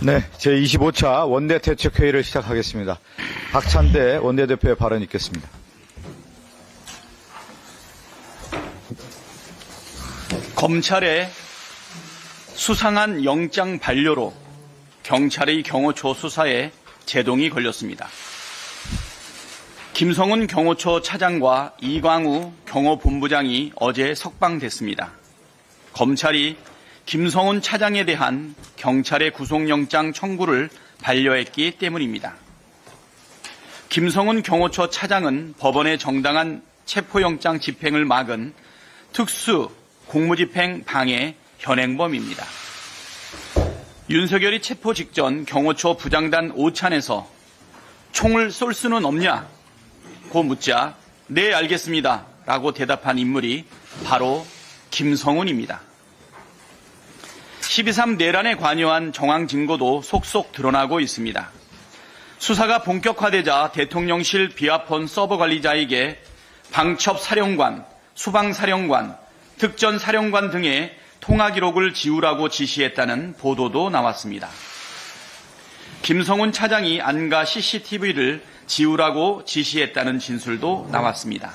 네, 제25차 원내대책회의를 시작하겠습니다. 박찬대 원내대표의 발언 있겠습니다. 검찰의 수상한 영장 반려로 경찰의 경호처 수사에 제동이 걸렸습니다. 김성훈 경호처 차장과 이광우 경호본부장이 어제 석방됐습니다. 검찰이 김성훈 차장에 대한 경찰의 구속영장 청구를 반려했기 때문입니다. 김성훈 경호처 차장은 법원의 정당한 체포영장 집행을 막은 특수 공무집행 방해 현행범입니다. 윤석열이 체포 직전 경호처 부장단 오찬에서 총을 쏠 수는 없냐고 묻자 네 알겠습니다 라고 대답한 인물이 바로 김성훈입니다. 12.3 내란에 관여한 정황 증거도 속속 드러나고 있습니다. 수사가 본격화되자 대통령실 비아폰 서버 관리자에게 방첩사령관, 수방사령관, 특전사령관 등의 통화 기록을 지우라고 지시했다는 보도도 나왔습니다. 김성훈 차장이 안가 CCTV를 지우라고 지시했다는 진술도 나왔습니다.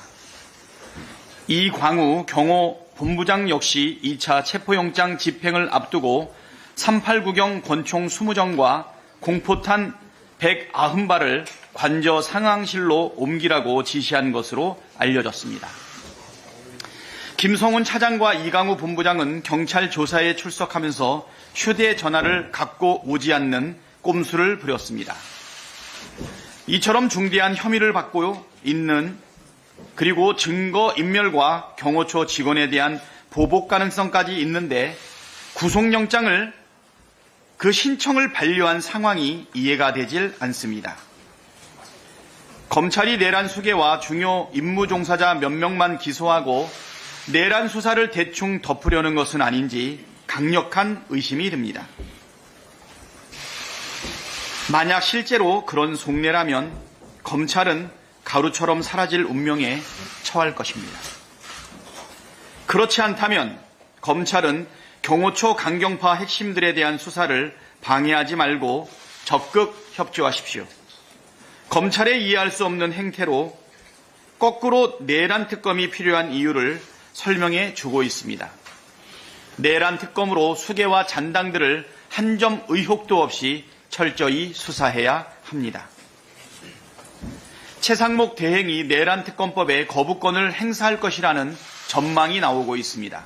이광우 경호본부장 역시 2차 체포영장 집행을 앞두고 389경 권총 20정과 공포탄 190발을 관저 상황실로 옮기라고 지시한 것으로 알려졌습니다. 김성훈 차장과 이광우 본부장은 경찰 조사에 출석하면서 휴대전화를 갖고 오지 않는 꼼수를 부렸습니다. 이처럼 중대한 혐의를 받고 있는 그리고 증거인멸과 경호처 직원에 대한 보복 가능성까지 있는데 구속영장을 그 신청을 반려한 상황이 이해가 되질 않습니다. 검찰이 내란 수괴와 중요 임무 종사자 몇 명만 기소하고 내란 수사를 대충 덮으려는 것은 아닌지 강력한 의심이 듭니다. 만약 실제로 그런 속내라면 검찰은 가루처럼 사라질 운명에 처할 것입니다. 그렇지 않다면 검찰은 경호처 강경파 핵심들에 대한 수사를 방해하지 말고 적극 협조하십시오. 검찰의 이해할 수 없는 행태로 거꾸로 내란 특검이 필요한 이유를 설명해 주고 있습니다. 내란 특검으로 수괴와 잔당들을 한 점 의혹도 없이 철저히 수사해야 합니다. 최상목 대행이 내란 특검법에 거부권을 행사할 것이라는 전망이 나오고 있습니다.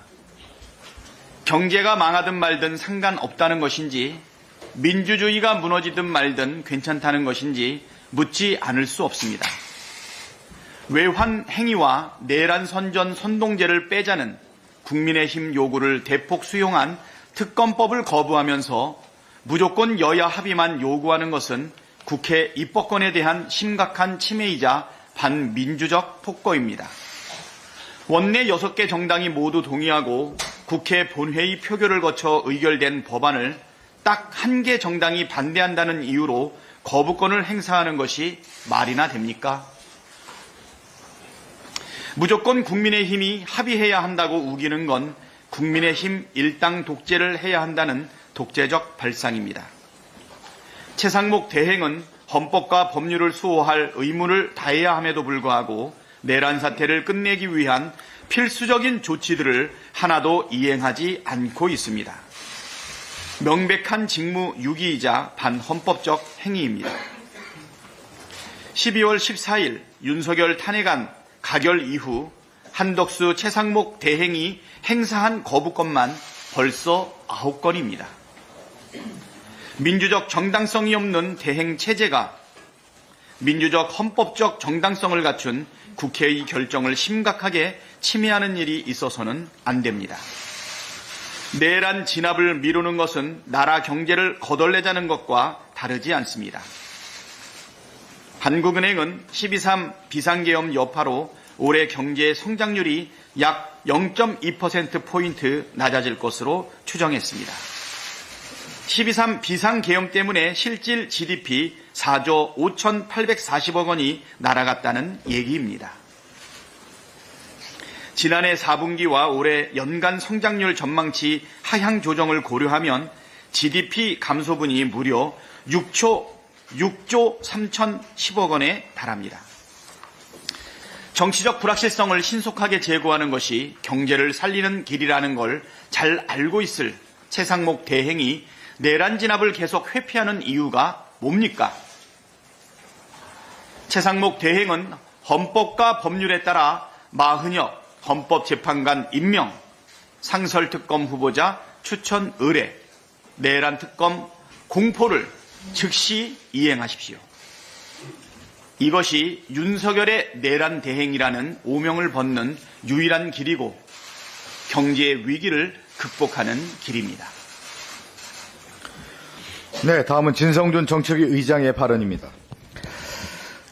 경제가 망하든 말든 상관없다는 것인지 민주주의가 무너지든 말든 괜찮다는 것인지 묻지 않을 수 없습니다. 외환 행위와 내란 선전 선동죄를 빼자는 국민의힘 요구를 대폭 수용한 특검법을 거부하면서 무조건 여야 합의만 요구하는 것은 국회 입법권에 대한 심각한 침해이자 반민주적 폭거입니다. 원내 6개 정당이 모두 동의하고 국회 본회의 표결을 거쳐 의결된 법안을 딱 한 개 정당이 반대한다는 이유로 거부권을 행사하는 것이 말이나 됩니까? 무조건 국민의힘이 합의해야 한다고 우기는 건 국민의힘 일당 독재를 해야 한다는 독재적 발상입니다. 최상목 대행은 헌법과 법률을 수호할 의무를 다해야 함에도 불구하고 내란 사태를 끝내기 위한 필수적인 조치들을 하나도 이행하지 않고 있습니다. 명백한 직무 유기이자 반헌법적 행위입니다. 12월 14일 윤석열 탄핵안 가결 이후 한덕수 최상목 대행이 행사한 거부권만 벌써 9건입니다. 민주적 정당성이 없는 대행 체제가 민주적 헌법적 정당성을 갖춘 국회의 결정을 심각하게 침해하는 일이 있어서는 안 됩니다. 내란 진압을 미루는 것은 나라 경제를 거덜내자는 것과 다르지 않습니다. 한국은행은 12.3 비상계엄 여파로 올해 경제 성장률이 약 0.2%포인트 낮아질 것으로 추정했습니다. 12.3 비상계엄 때문에 실질 GDP 4조 5,840억 원이 날아갔다는 얘기입니다. 지난해 4분기와 올해 연간 성장률 전망치 하향 조정을 고려하면 GDP 감소분이 무려 6조 3,010억 원에 달합니다. 정치적 불확실성을 신속하게 제거하는 것이 경제를 살리는 길이라는 걸 잘 알고 있을 최상목 대행이 내란 진압을 계속 회피하는 이유가 뭡니까? 최상목 대행은 헌법과 법률에 따라 마흔여 헌법재판관 임명, 상설특검 후보자 추천 의뢰, 내란특검 공포를 즉시 이행하십시오. 이것이 윤석열의 내란 대행이라는 오명을 벗는 유일한 길이고 경제의 위기를 극복하는 길입니다. 네, 다음은 진성준 정책위 의장의 발언입니다.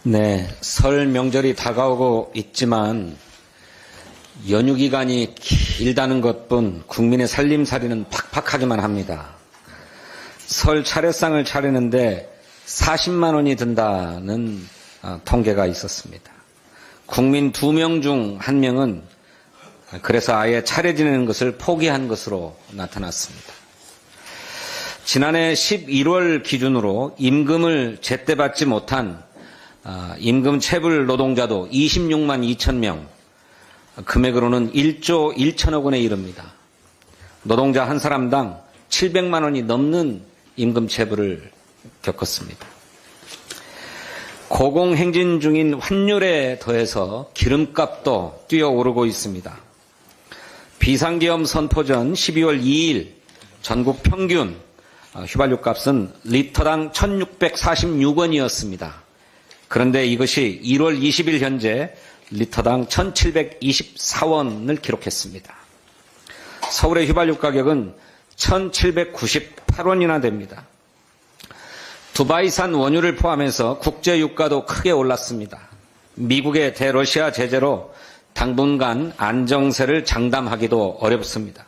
네, 설 명절이 다가오고 있지만 연휴 기간이 길다는 것뿐 국민의 살림살이는 팍팍하기만 합니다. 설 차례상을 차리는데 40만 원이 든다는 통계가 있었습니다. 국민 2명 중 1명은 그래서 아예 차례 지내는 것을 포기한 것으로 나타났습니다. 지난해 11월 기준으로 임금을 제때 받지 못한 임금 체불 노동자도 26만 2천 명, 금액으로는 1조 1천억 원에 이릅니다. 노동자 한 사람당 700만 원이 넘는 임금 체불을 겪었습니다. 고공행진 중인 환율에 더해서 기름값도 뛰어오르고 있습니다. 비상계엄 선포 전 12월 2일 전국 평균 휘발유 값은 리터당 1,646원이었습니다. 그런데 이것이 1월 20일 현재 리터당 1,724원을 기록했습니다. 서울의 휘발유 가격은 1,798원이나 됩니다. 두바이산 원유를 포함해서 국제 유가도 크게 올랐습니다. 미국의 대러시아 제재로 당분간 안정세를 장담하기도 어렵습니다.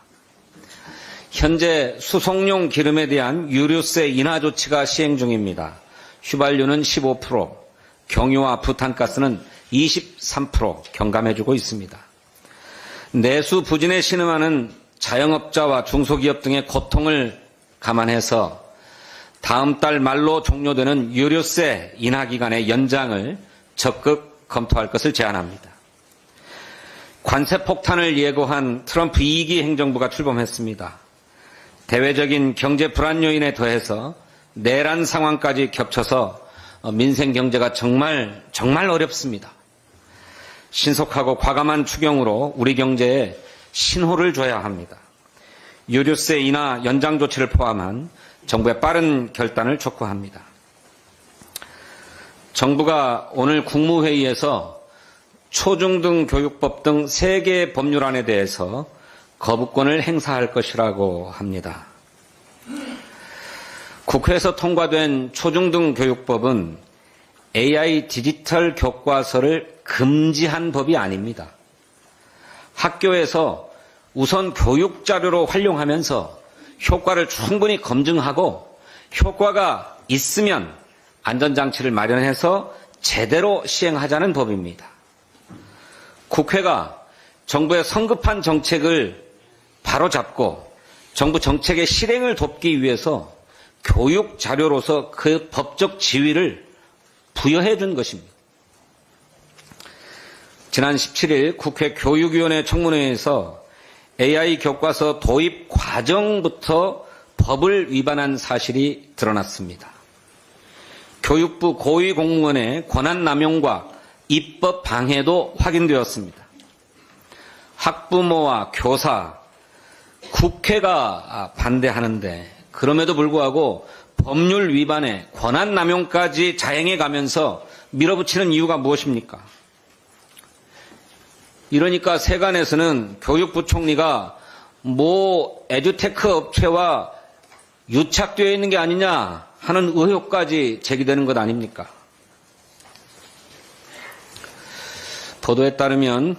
현재 수송용 기름에 대한 유류세 인하 조치가 시행 중입니다. 휘발유는 15%, 경유와 부탄가스는 23% 경감해주고 있습니다. 내수 부진에 신음하는 자영업자와 중소기업 등의 고통을 감안해서 다음 달 말로 종료되는 유류세 인하 기간의 연장을 적극 검토할 것을 제안합니다. 관세 폭탄을 예고한 트럼프 2기 행정부가 출범했습니다. 대외적인 경제 불안 요인에 더해서 내란 상황까지 겹쳐서 민생 경제가 정말 어렵습니다. 신속하고 과감한 추경으로 우리 경제에 신호를 줘야 합니다. 유류세 인하 연장 조치를 포함한 정부의 빠른 결단을 촉구합니다. 정부가 오늘 국무회의에서 초중등 교육법 등 3개의 법률안에 대해서 거부권을 행사할 것이라고 합니다. 국회에서 통과된 초중등 교육법은 AI 디지털 교과서를 금지한 법이 아닙니다. 학교에서 우선 교육 자료로 활용하면서 효과를 충분히 검증하고 효과가 있으면 안전장치를 마련해서 제대로 시행하자는 법입니다. 국회가 정부의 성급한 정책을 바로잡고 정부 정책의 실행을 돕기 위해서 교육 자료로서 그 법적 지위를 부여해 준 것입니다. 지난 17일 국회 교육위원회 청문회에서 AI 교과서 도입 과정부터 법을 위반한 사실이 드러났습니다. 교육부 고위 공무원의 권한 남용과 입법 방해도 확인되었습니다. 학부모와 교사, 국회가 반대하는데 그럼에도 불구하고 법률 위반에 권한 남용까지 자행해 가면서 밀어붙이는 이유가 무엇입니까? 이러니까 세간에서는 교육부 총리가 모 에듀테크 업체와 유착되어 있는 게 아니냐 하는 의혹까지 제기되는 것 아닙니까? 보도에 따르면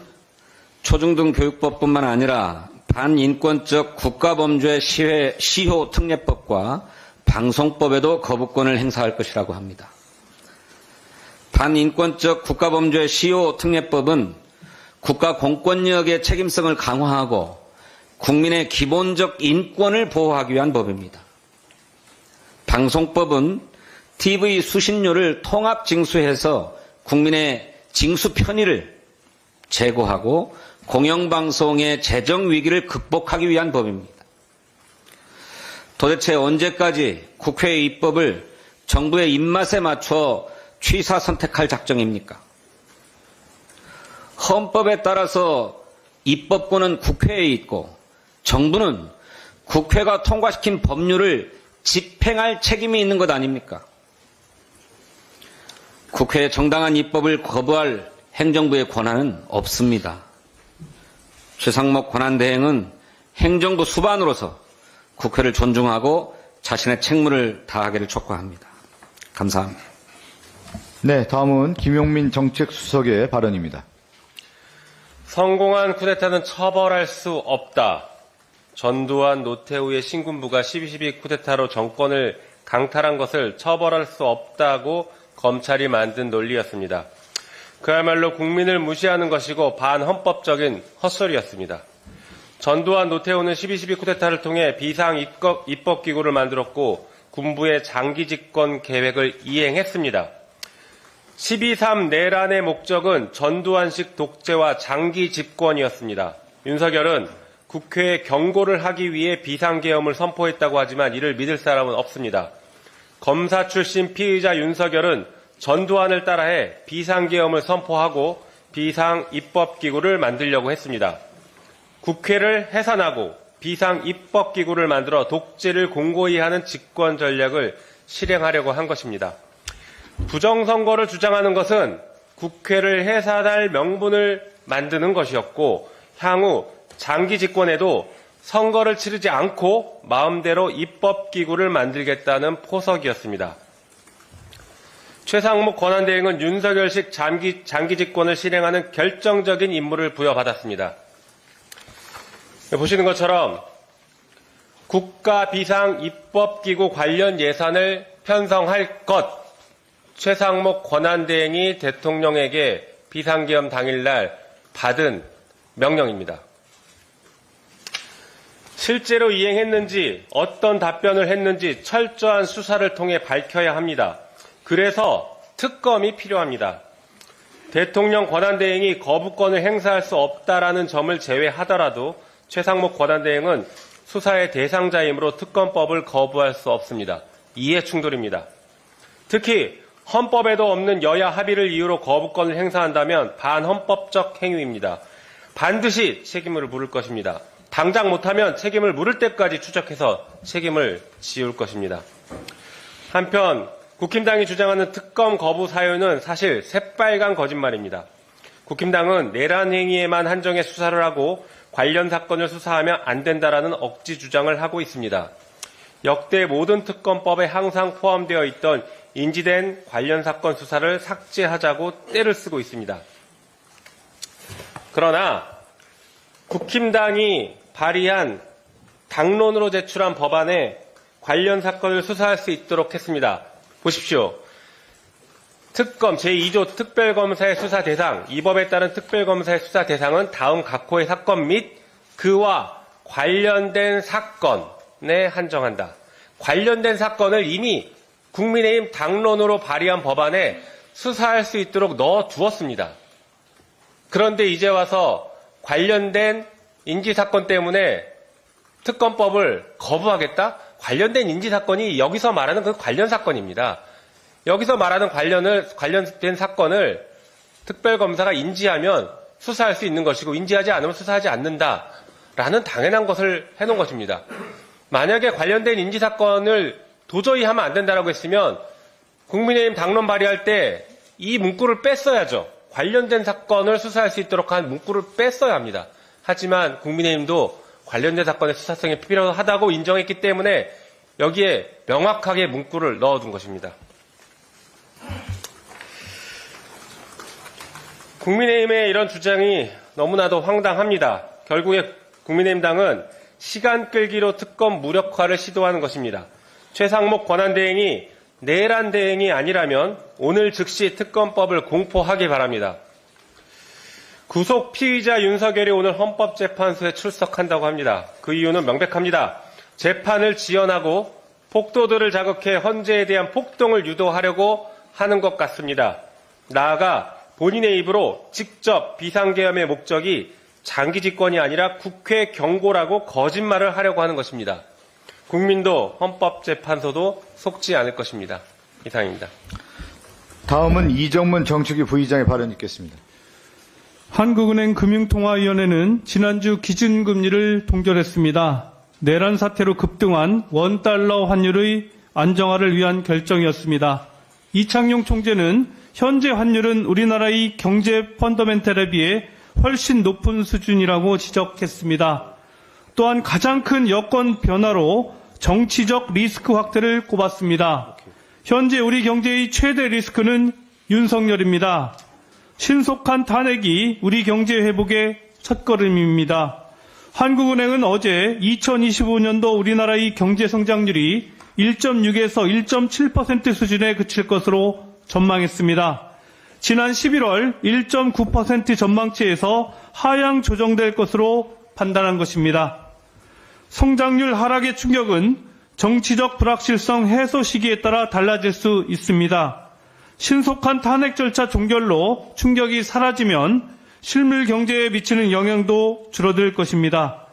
초중등 교육법뿐만 아니라 반인권적 국가범죄 시효 특례법과 방송법에도 거부권을 행사할 것이라고 합니다. 반인권적 국가범죄 시효 특례법은 국가 공권력의 책임성을 강화하고 국민의 기본적 인권을 보호하기 위한 법입니다. 방송법은 TV 수신료를 통합 징수해서 국민의 징수 편의를 제고하고 공영방송의 재정 위기를 극복하기 위한 법입니다. 도대체 언제까지 국회의 입법을 정부의 입맛에 맞춰 취사 선택할 작정입니까? 헌법에 따라서 입법권은 국회에 있고 정부는 국회가 통과시킨 법률을 집행할 책임이 있는 것 아닙니까? 국회의 정당한 입법을 거부할 행정부의 권한은 없습니다. 최상목 권한대행은 행정부 수반으로서 국회를 존중하고 자신의 책무를 다하기를 촉구합니다. 감사합니다. 네, 다음은 김용민 정책수석의 발언입니다. 성공한 쿠데타는 처벌할 수 없다. 전두환, 노태우의 신군부가 12.12 쿠데타로 정권을 강탈한 것을 처벌할 수 없다고 검찰이 만든 논리였습니다. 그야말로 국민을 무시하는 것이고 반헌법적인 헛소리였습니다. 전두환, 노태우는 12.12 쿠데타를 통해 비상 입법기구를 만들었고 군부의 장기 집권 계획을 이행했습니다. 12.3 내란의 목적은 전두환식 독재와 장기 집권이었습니다. 윤석열은 국회에 경고를 하기 위해 비상계엄을 선포했다고 하지만 이를 믿을 사람은 없습니다. 검사 출신 피의자 윤석열은 전두환을 따라해 비상계엄을 선포하고 비상입법기구를 만들려고 했습니다. 국회를 해산하고 비상입법기구를 만들어 독재를 공고히 하는 집권 전략을 실행하려고 한 것입니다. 부정선거를 주장하는 것은 국회를 해산할 명분을 만드는 것이었고 향후 장기 집권에도 선거를 치르지 않고 마음대로 입법기구를 만들겠다는 포석이었습니다. 최상목 권한대행은 윤석열식 장기 집권을 실행하는 결정적인 임무를 부여받았습니다. 보시는 것처럼 국가 비상입법기구 관련 예산을 편성할 것, 최상목 권한대행이 대통령에게 비상계엄 당일날 받은 명령입니다. 실제로 이행했는지 어떤 답변을 했는지 철저한 수사를 통해 밝혀야 합니다. 그래서 특검이 필요합니다. 대통령 권한대행이 거부권을 행사할 수 없다라는 점을 제외하더라도 최상목 권한대행은 수사의 대상자이므로 특검법을 거부할 수 없습니다. 이해 충돌입니다. 특히 헌법에도 없는 여야 합의를 이유로 거부권을 행사한다면 반헌법적 행위입니다. 반드시 책임을 물을 것입니다. 당장 못하면 책임을 물을 때까지 추적해서 책임을 지울 것입니다. 한편 국힘당이 주장하는 특검 거부 사유는 사실 새빨간 거짓말입니다. 국힘당은 내란 행위에만 한정해 수사를 하고 관련 사건을 수사하면 안 된다라는 억지 주장을 하고 있습니다. 역대 모든 특검법에 항상 포함되어 있던 인지된 관련 사건 수사를 삭제하자고 떼를 쓰고 있습니다. 그러나 국힘당이 발의한 당론으로 제출한 법안에 관련 사건을 수사할 수 있도록 했습니다. 보십시오. 특검 제2조 특별검사의 수사 대상, 이 법에 따른 특별검사의 수사 대상은 다음 각호의 사건 및 그와 관련된 사건에 한정한다. 관련된 사건을 이미 국민의힘 당론으로 발의한 법안에 수사할 수 있도록 넣어두었습니다. 그런데 이제 와서 관련된 인지사건 때문에 특검법을 거부하겠다? 관련된 인지사건이 여기서 말하는 그 관련 사건입니다. 여기서 말하는 관련된 사건을 특별검사가 인지하면 수사할 수 있는 것이고 인지하지 않으면 수사하지 않는다라는 당연한 것을 해놓은 것입니다. 만약에 관련된 인지사건을 도저히 하면 안 된다라고 했으면 국민의힘 당론 발의할 때 이 문구를 뺐어야죠. 관련된 사건을 수사할 수 있도록 한 문구를 뺐어야 합니다. 하지만 국민의힘도 관련된 사건의 수사성이 필요하다고 인정했기 때문에 여기에 명확하게 문구를 넣어둔 것입니다. 국민의힘의 이런 주장이 너무나도 황당합니다. 결국에 국민의힘당은 시간 끌기로 특검 무력화를 시도하는 것입니다. 최상목 권한대행이 내란 대행이 아니라면 오늘 즉시 특검법을 공포하기 바랍니다. 구속 피의자 윤석열이 오늘 헌법재판소에 출석한다고 합니다. 그 이유는 명백합니다. 재판을 지연하고 폭도들을 자극해 헌재에 대한 폭동을 유도하려고 하는 것 같습니다. 나아가 본인의 입으로 직접 비상계엄의 목적이 장기 집권이 아니라 국회 경고라고 거짓말을 하려고 하는 것입니다. 국민도 헌법재판소도 속지 않을 것입니다. 이상입니다. 다음은 이정문 정책위 부의장의 발언이 있겠습니다. 한국은행 금융통화위원회는 지난주 기준금리를 동결했습니다. 내란 사태로 급등한 원달러 환율의 안정화를 위한 결정이었습니다. 이창용 총재는 현재 환율은 우리나라의 경제 펀더멘털에 비해 훨씬 높은 수준이라고 지적했습니다. 또한 가장 큰 여건 변화로 정치적 리스크 확대를 꼽았습니다. 현재 우리 경제의 최대 리스크는 윤석열입니다. 신속한 탄핵이 우리 경제 회복의 첫걸음입니다. 한국은행은 어제 2025년도 우리나라의 경제 성장률이 1.6에서 1.7% 수준에 그칠 것으로 전망했습니다. 지난 11월 1.9% 전망치에서 하향 조정될 것으로 판단한 것입니다. 성장률 하락의 충격은 정치적 불확실성 해소 시기에 따라 달라질 수 있습니다. 신속한 탄핵 절차 종결로 충격이 사라지면 실물 경제에 미치는 영향도 줄어들 것입니다.